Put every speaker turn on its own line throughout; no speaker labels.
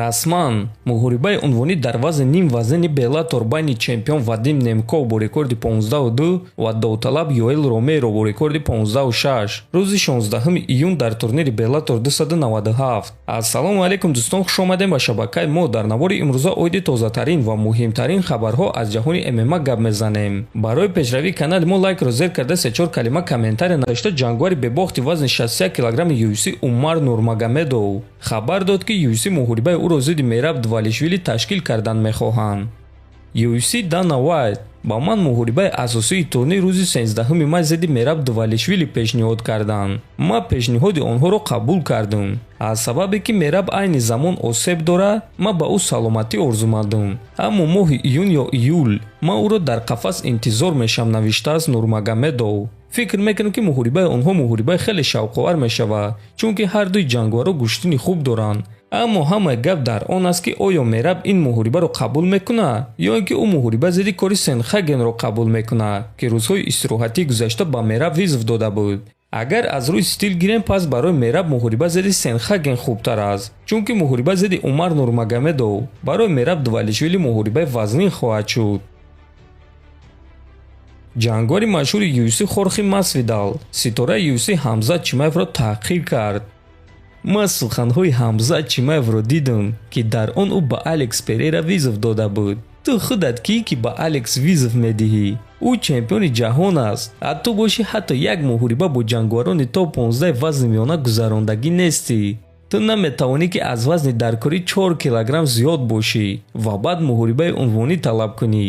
расман муҳорибаи унвонӣ дар вазни ним вазни Беллатор байни чемпион Вадим Немков бо рекорди 15-2 ва Довталаб Йоэл Ромеро бо рекорди 15-6 рӯзи 16 июн дар турнири Беллатор 297. Ассалому алайкум дӯстон, хуш омадем ба шабакаи мо. Дар навори имрӯза оиди тозатарин ва муҳимтарин хабарҳо аз ҷаҳони ММА гап мезанем. Барои пешравии канали мо лайкро зер карда 3-4 калима комментария навишта ҷангвари бебохти вазни 61 кг UFC Умар Нурмагомедов хабар дод ки UFC муҳорибаи уро зидди Мераб Двалишвили ташкил кардан мехоҳанд. UFC Дана Вайт ба ман муҳорибаи асосии турнир рӯзи 13 май зидди Мераб Двалишвили пешниҳод карданд. ман пешниҳоди онҳоро қабул кардам. аз сабабе ки Мераб айни замон осеб дорад, ман ба ӯ саломатӣ орзумандам. аммо моҳи июн ё июл ман ӯро дар қафас интизор мешавам, навиштааст Нурмагомедов. фикр мекунам ки муҳорибаи онҳо муҳорибаи хеле шавқовар мешавад, чунки ҳар дуи ҷангваро гӯштини хуб доранд. аммо ҳамаи гап дар он аст ки оё Мераб ин муҳорибаро қабул мекунад ё ин ки ӯ муҳориба зидди Кори Сенхагенро қабул мекунад, ки рӯзҳои истироҳатии гузашта ба Мераб визв дода буд. агар аз рӯи стил гирем, пас барои Мераб муҳориба зидди Сенхаген хубтар аст, чунки муҳориба зидди Умар Нурмагомедов барои Мераб Двалишвили муҳорибаи вазнин хоҳад шуд. ҷангвари машҳури UFC Хорхе Масвидал ситораи UFC Ҳамзат Чимаевро таҳқир кард. ман суханҳои Ҳамзат Чимаевро дидам, ки дар он ӯ ба Алекс Перейра визв дода буд. ту худат кӣ ки ба Алекс визв медиҳӣ? ӯ чемпиони ҷаҳон аст. ту бошӣ ҳатто як муҳориба бо ҷангварони то 15 вазни миёна гузарондагӣ нестӣ. ту наметавонӣ ки аз вазни даркорӣ 4 килограмм зиёд бошӣ ва баъд муҳорибаи унвонӣ талаб кунӣ.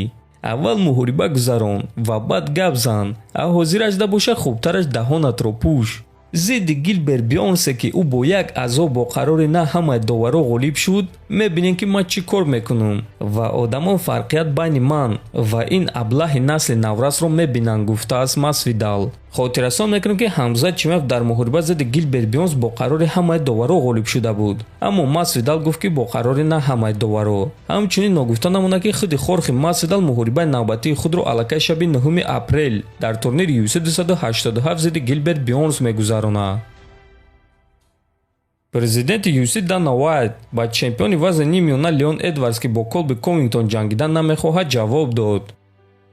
аввал муҳориба гузарон ва баъд гап зан. ҳозираш да боша, хубтараш даҳонатро пӯш. зидди Гилберт Бёрнсе ки ӯ бо як аъзо бо қарори на ҳамаи доваро ғолиб шуд, мебинем ки ман чӣ кор мекунам ва одамон фарқият байни ман ва ин аблаҳи насли наврасро мебинанд, гуфтааст Масвидал. хотиррасон мекунем ки Ҳамзат Чимаев дар муҳориба зидди Гилберт Бёрнс бо қарори ҳамаи доваро ғолиб шуда буд, аммо Масвидал гуфт ки бо қарори на ҳамаи доваро. ҳамчунин ногуфта намонад ки худи Хорхе Масвидал муҳорибаи навбатии худро аллакай шаби 9 апрел дар турнири UFC 287 зидди Гилберт Бёрнс мегузаронад. президенти UFC Дана Вайт ба чемпиони вазни ним миёна Леон Эдвардс ки бо Колби Ковингтон ҷангидан намехоҳад ҷавоб дод.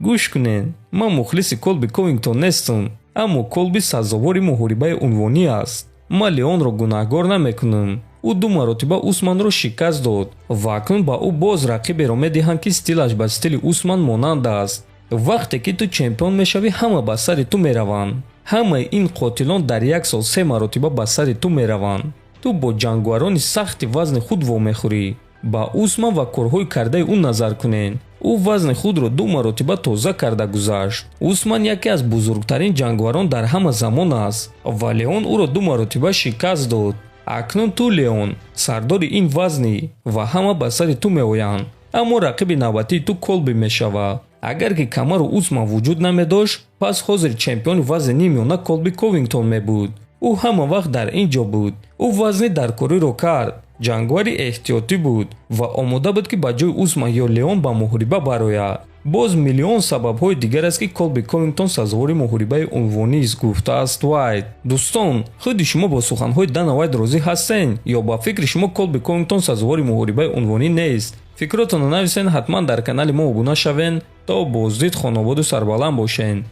гӯш кунед, ман мухлиси Колби Ковингтон нестам, аммо Колби сазовори муҳорибаи унвонӣ аст. ман Леонро гунаҳгор намекунам. ӯ 2 маротиба Усманро шикаст дод ва акнун ба ӯ боз рақиберо медиҳанд ки стилаш ба стили Усман монанд аст. вақте ки ту чемпион мешавӣ, ҳама ба сари ту мераванд. ҳамаи ин қотилон дар як сол 3 маротиба ба сари ту мераванд. ту бо ҷангварони сахти вазни худ вомехӯрӣ. ба Усман ва корҳои кардаи ӯ назар кунед. ӯ вазни худро 2 маротиба тоза карда гузашт. Усман яке аз бузургтарин ҷангварон дар ҳама замон аст ва Леон ӯро 2 маротиба шикаст дод. акнун ту Леон сардори ин вазнӣ ва ҳама ба сари ту меоянд, аммо рақиби навбатии ту Колби мешавад. агар ки камару Усман вуҷуд намедошт, пас ҳозир чемпиони вазни ним миёна Колби Ковингтон мебуд. ӯ ҳама вақт дар ин ҷо буд. ӯ вазни даркориро кард. ҷангвари эҳтиётӣ буд ва омода буд ки ба ҷои Усман ё Леон ба муҳориба барояд. боз миллион сабабҳои дигар аст ки Колби Ковингтон сазовори муҳорибаи унвонист, гуфтааст Вайт. дӯстон, худи шумо бо суханҳои Дана Вайт розӣ ҳастен ё ба фикри шумо Колби Ковингтон сазовори муҳорибаи унвонӣ нест? фикротонро нависен, ҳатман дар канали мо обуна шавен. то боздид, хонободу сарбаланд бошен.